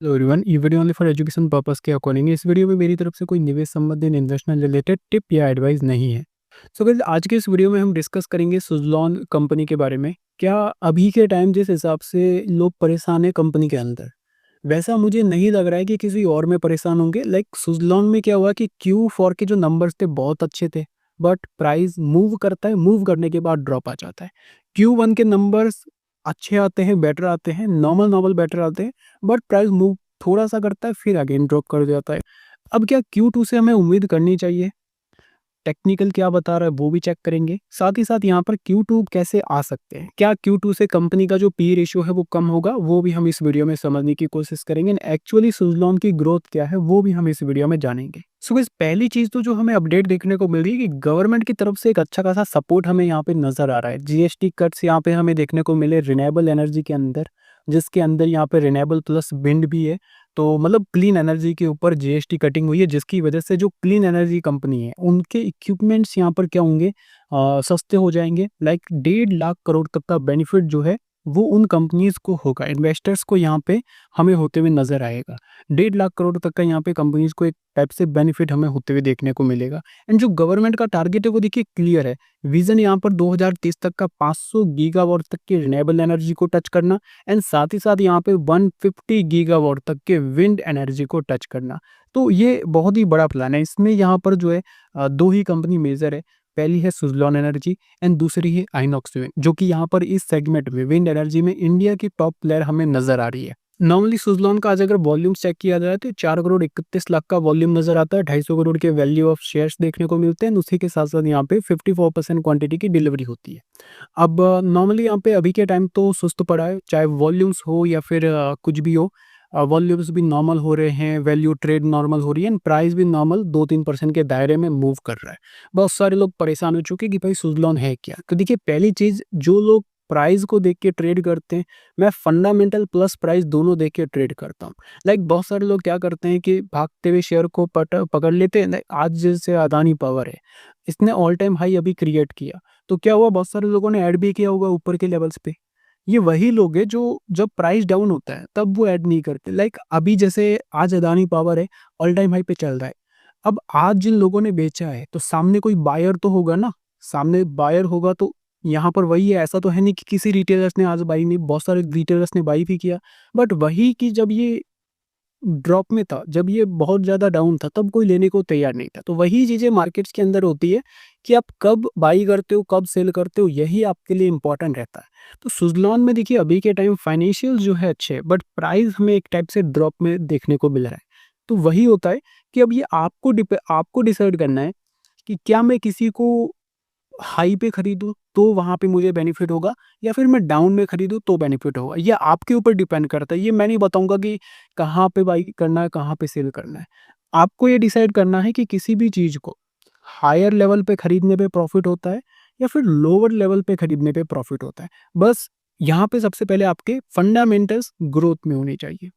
Hello everyone, ये video only for education purpose के according इस वीडियो में मेरी तरफ से कोई निवेश संबंधित इन्वेस्टमेंट रिलेटेड टिप या एडवाइस नहीं है। सो गाइस, आज के इस वीडियो में हम डिस्कस करेंगे सुज़लॉन कंपनी के बारे में। क्या अभी के टाइम जिस हिसाब से लोग परेशान है कंपनी के अंदर, वैसा मुझे नहीं लग रहा है कि किसी और में परेशान होंगे। लाइक सुज़लॉन में क्या हुआ कि Q4 के जो नंबर्स थे बहुत अच्छे थे, बट प्राइस मूव करता है, मूव करने के बाद ड्रॉप आ जाता है। Q1 के नंबर्स अच्छे आते हैं, बेटर आते हैं, नॉर्मल नॉर्मल बेटर आते हैं, बट प्राइस मूव थोड़ा-सा करता है, फिर अगेन ड्रॉप कर जाता है। अब क्या Q2 से हमें उम्मीद करनी चाहिए? टेक्निकल क्या बता रहा है वो भी चेक करेंगे। साथ ही साथ यहाँ पर Q2 कैसे आ सकते हैं? क्या Q2 से कंपनी का जो पी रेशियो है वो कम होगा? वो भी हम इस वीडियो में समझने की कोशिश करेंगे। एंड एक्चुअली सुज़लॉन की ग्रोथ क्या है वो भी हम इस वीडियो में जानेंगे। सो गाइस, पहली चीज़ तो जो हमें अपडेट देखने को मिल रही है कि गवर्नमेंट की तरफ से एक अच्छा खासा सपोर्ट हमें यहाँ पे नज़र आ रहा है। जीएसटी कट्स यहाँ पे हमें देखने को मिले रिन्यूएबल एनर्जी के अंदर, जिसके अंदर यहाँ पे रिन्यूएबल प्लस विंड भी है। तो मतलब क्लीन एनर्जी के ऊपर जीएसटी कटिंग हुई है, जिसकी वजह से जो क्लीन एनर्जी कंपनी है उनके इक्विपमेंट्स यहाँ पर क्या होंगे, सस्ते हो जाएंगे। लाइक 1.5 लाख करोड़ तक का बेनिफिट जो है वो उन कंपनीज को होगा, इन्वेस्टर्स को यहाँ पे हमें होते हुए नजर आएगा। 1.5 लाख करोड़ तक का यहाँ पे कंपनीज को एक टाइप से बेनिफिट हमें होते हुए देखने को मिलेगा। एंड जो गवर्नमेंट का टारगेट है वो देखिए क्लियर है। विजन यहाँ पर 2030 तक का 500 गीगावाट तक की रिन्यूएबल एनर्जी को टच करना, एंड साथ ही साथ यहाँ पे 150 गीगावाट तक के विंड एनर्जी को टच करना। तो ये बहुत ही बड़ा प्लान है। इसमें यहाँ पर जो है दो ही कंपनी मेजर है। पहली है सुज़लॉन एनर्जी एंड दूसरी है आइनॉक्स विंड, जो कि यहाँ पर इस सेगमेंट में विंड एनर्जी में इंडिया की टॉप प्लेयर हमें नजर आ रही है। नॉर्मली सुज़लॉन का आज अगर वॉल्यूम चेक किया जाए तो 4 करोड़ 31 लाख का वॉल्यूम नजर आता है। 250 करोड़ के वैल्यू ऑफ शेयर्स देखने को मिलते हैं। उसी के साथ साथ यहाँ पे 54% क्वांटिटी की डिलीवरी होती है। अब नॉर्मली यहाँ पे अभी के टाइम तो सुस्त पड़ा है, चाहे वॉल्यूम्स हो या फिर कुछ भी हो। वॉल्यूम्स भी नॉर्मल हो रहे हैं, वैल्यू ट्रेड नॉर्मल हो रही है, एंड प्राइस भी नॉर्मल 2-3% के दायरे में मूव कर रहा है। बहुत सारे लोग परेशान हो चुके हैं कि भाई सुज़लॉन है क्या? तो देखिए, पहली चीज़, जो लोग प्राइस को देख के ट्रेड करते हैं, मैं फंडामेंटल प्लस प्राइस दोनों देख के ट्रेड करता हूँ। लाइक बहुत सारे लोग क्या करते हैं कि भागते हुए शेयर को पकड़ लेते हैं। आज जैसे अदानी पावर है, इसने ऑल टाइम हाई अभी क्रिएट किया, तो क्या हुआ, बहुत सारे लोगों ने ऐड भी किया होगा ऊपर के लेवल्स पे। ये वही लोग हैं जो जब प्राइस डाउन होता है तब वो ऐड नहीं करते। लाइक अभी जैसे आज अदानी पावर है, ऑल टाइम हाई पे चल रहा है। अब आज जिन लोगों ने बेचा है तो सामने कोई बायर तो होगा ना, सामने बायर होगा। तो यहाँ पर वही है, ऐसा तो है नहीं कि किसी रिटेलर्स ने आज बाई नहीं, बहुत सारे रिटेलर्स ने बाई भी किया। बट वही कि जब ये ड्रॉप में था, जब ये बहुत ज़्यादा डाउन था, तब कोई लेने को तैयार नहीं था। तो वही चीज़ें मार्केट्स के अंदर होती है कि आप कब बाई करते हो, कब सेल करते हो, यही आपके लिए इंपॉर्टेंट रहता है। तो सुज़लॉन में देखिए अभी के टाइम फाइनेंशियल जो है अच्छे है, बट प्राइस हमें एक टाइप से ड्रॉप में देखने को मिल रहा है। तो वही होता है कि अब ये आपको डिसाइड करना है कि क्या मैं किसी को हाई पे खरीदूँ तो वहाँ पे मुझे बेनिफिट होगा, या फिर मैं डाउन में खरीदूँ तो बेनिफिट होगा। ये आपके ऊपर डिपेंड करता है। ये मैं नहीं बताऊँगा कि कहाँ पे बाई करना है, कहाँ पे सेल करना है। आपको ये डिसाइड करना है कि किसी भी चीज़ को हायर लेवल पे खरीदने पे प्रॉफ़िट होता है या फिर लोअर लेवल पे खरीदने पे प्रॉफ़िट होता है। बस यहाँ पे सबसे पहले आपके फंडामेंटल्स ग्रोथ में होने चाहिए।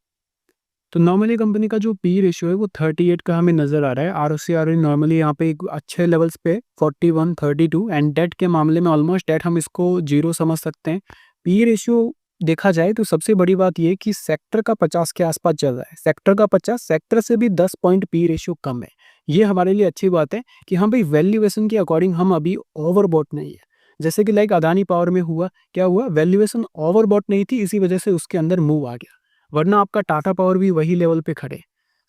तो नॉर्मली कंपनी का जो पी रेशियो है वो 38 का हमें नज़र आ रहा है। आरओसीआरओ नॉर्मली यहाँ पे एक अच्छे लेवल्स पे 41, 32, एंड डेट के मामले में ऑलमोस्ट डेट हम इसको 0 समझ सकते हैं। पी रेशियो देखा जाए तो सबसे बड़ी बात ये है कि सेक्टर का 50 के आसपास चल रहा है। सेक्टर का 50, सेक्टर से भी 10 पॉइंट पी रेशियो कम है। ये हमारे लिए अच्छी बात है कि हम भाई वैल्यूएशन के अकॉर्डिंग हम अभी ओवरबॉट नहीं है। जैसे कि लाइक अदानी पावर में हुआ, क्या हुआ, वैल्यूएशन ओवरबॉट नहीं थी, इसी वजह से उसके अंदर मूव आ गया। वरना आपका टाटा पावर भी वही लेवल पे खड़े,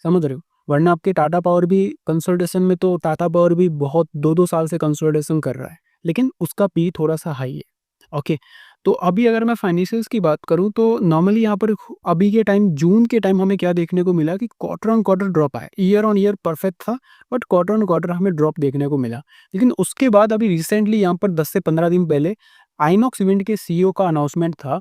समझ रहे हो? वरना आपके टाटा पावर भी कंसोलिडेशन में, तो टाटा पावर भी बहुत 2-2 साल से कंसोलिडेशन कर रहा है, लेकिन उसका पी थोड़ा-सा हाई है। ओके, तो अभी अगर मैं फाइनेंशियल्स की बात करूँ तो नॉर्मली यहाँ पर अभी के टाइम, जून के टाइम हमें क्या देखने को मिला कि क्वार्टर ऑन क्वार्टर ड्रॉप आया। ईयर ऑन ईयर परफेक्ट था, बट क्वार्टर ऑन क्वार्टर हमें ड्रॉप देखने को मिला। लेकिन उसके बाद अभी रिसेंटली यहाँ पर 10 से 15 दिन पहले आइनॉक्स विंड के सीईओ का अनाउंसमेंट था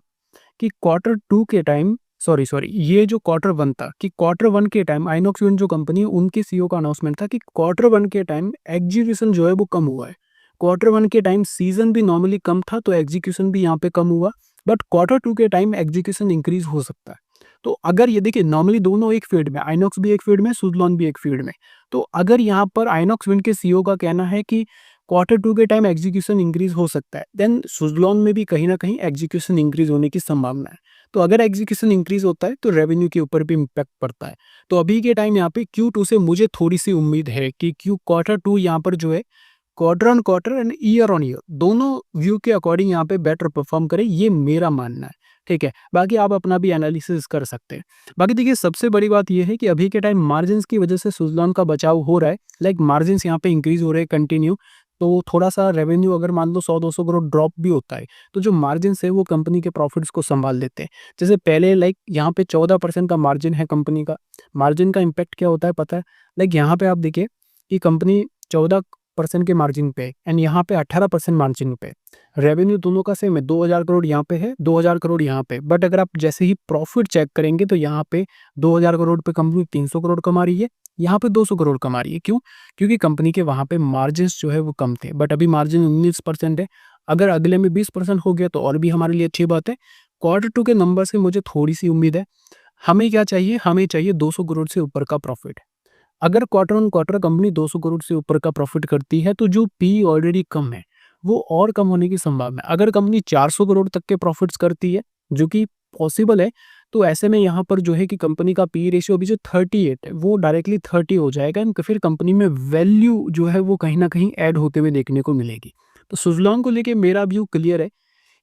कि क्वार्टर 2 के टाइम, सॉरी ये जो क्वार्टर 1 था, कि क्वार्टर 1 के टाइम आइनॉक्स विंड जो कंपनी है उनके सीईओ का अनाउंसमेंट था कि क्वार्टर 1 के टाइम एग्जीक्यूशन जो है वो कम हुआ है। क्वार्टर 1 के टाइम सीजन भी नॉर्मली कम था, तो एग्जीक्यूशन भी यहाँ पे कम हुआ, बट क्वार्टर 2 के टाइम एग्जीक्यूशन इंक्रीज हो सकता है। तो अगर ये देखिए, नॉर्मली दोनों एक फील्ड में, आइनॉक्स भी एक फील्ड में, सुज़लॉन भी एक फील्ड में। तो अगर यहाँ पर आइनॉक्स विंड के सीईओ का कहना है कि क्वार्टर 2 के टाइम एग्जीक्यूशन इंक्रीज हो सकता है, देन सुज़लॉन में भी कहीं न कहीं एग्जीक्यूशन इंक्रीज होने की संभावना है। तो अगर एग्जीक्यूशन इंक्रीज होता है तो रेवेन्यू के ऊपर भी इम्पैक्ट पड़ता है। तो अभी के टाइम यहाँ पे Q2 से मुझे थोड़ी-सी उम्मीद है कि क्वार्टर 2 यहाँ पर जो है quarter on quarter and year on year दोनों व्यू के अकॉर्डिंग यहाँ पे बेटर परफॉर्म करे, ये मेरा मानना है। ठीक है, बाकी आप अपना भी एनालिसिस कर सकते हैं। बाकी देखिए सबसे बड़ी बात ये है कि अभी के टाइम मार्जिन्स की वजह से सुज़लॉन का बचाव हो रहा है, लाइक मार्जिन्स यहाँ पे इंक्रीज हो रहे हैं कंटिन्यू। तो थोड़ा सा रेवेन्यू अगर मान लो 100-200 करोड़ ड्रॉप भी होता है, तो जो मार्जिन्स है वो कंपनी के प्रॉफिट्स को संभाल लेते हैं। जैसे पहले लाइक यहाँ पे 14% का मार्जिन है कंपनी का। मार्जिन का इम्पैक्ट क्या होता है पता है? लाइक यहाँ पे आप देखिए कि कंपनी 14% के मार्जिन पे एंड यहाँ पे 18% मार्जिन पे। रेवेन्यू दोनों का सेम है, 2000 करोड़ यहाँ पे है, 2000 करोड़ यहाँ पे। बट अगर आप जैसे ही प्रॉफिट चेक करेंगे तो यहाँ पे 2000 करोड़ पे कंपनी 300 करोड़ कमा रही है, यहाँ पे 200 करोड़ कमा रही है। क्यों? क्योंकि कंपनी के वहाँ पे मार्जिन्स जो है वो कम थे, बट अभी मार्जिन 19% है। अगर अगले में 20% हो गया तो और भी हमारे लिए अच्छी बात है। क्वार्टर 2 के नंबर से मुझे थोड़ी-सी उम्मीद है। हमें क्या चाहिए? हमें चाहिए 200 करोड़ से ऊपर का प्रॉफिट। अगर quarter on quarter company 200 crore से ऊपर का प्रॉफिट करती है तो जो पी ऑलरेडी कम है वो और कम होने की संभावना है। अगर कंपनी 400 करोड़ तक के प्रॉफिट्स करती है जो कि पॉसिबल है, तो ऐसे में यहाँ पर जो है कि कंपनी का पी रेशियो अभी जो 38 है वो डायरेक्टली 30 हो जाएगा एंड फिर कंपनी में वैल्यू जो है वो कहीं ना कहीं ऐड होते हुए देखने को मिलेगी। तो सुजलॉन को लेके मेरा व्यू क्लियर है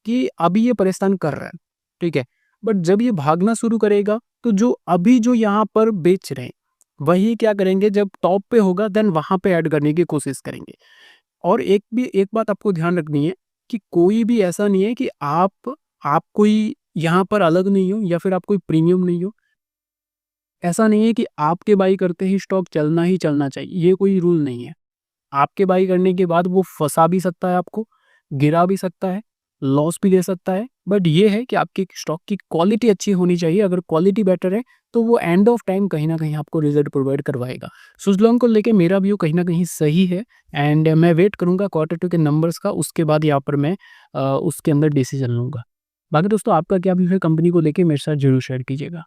कि अभी ये परेशान कर रहा है, ठीक है, बट जब ये भागना शुरू करेगा तो जो अभी जो यहाँ पर बेच रहे हैं वही क्या करेंगे, जब टॉप पे होगा देन वहां पे ऐड करने की कोशिश करेंगे। और एक बात आपको ध्यान रखनी है कि कोई भी ऐसा नहीं है कि आप कोई यहाँ पर अलग नहीं हो या फिर आप कोई प्रीमियम नहीं हो। ऐसा नहीं है कि आपके बाई करते ही स्टॉक चलना ही चलना चाहिए, ये कोई रूल नहीं है। आपके बाई करने के बाद वो फंसा भी सकता है आपको, गिरा भी सकता है, लॉस भी दे सकता है। बट ये है कि आपकी स्टॉक की क्वालिटी अच्छी होनी चाहिए। अगर क्वालिटी बेटर है तो वो एंड ऑफ टाइम कहीं न कहीं आपको रिजल्ट प्रोवाइड करवाएगा। सुज़लॉन को लेके मेरा व्यू कहीं न कहीं सही है एंड मैं वेट करूँगा क्वार्टर 2 के नंबर्स का, उसके बाद यहाँ पर मैं उसके अंदर डिसीज़न लूँगा। बाकी दोस्तों आपका क्या व्यू है कंपनी को लेके मेरे साथ ज़रूर शेयर कीजिएगा।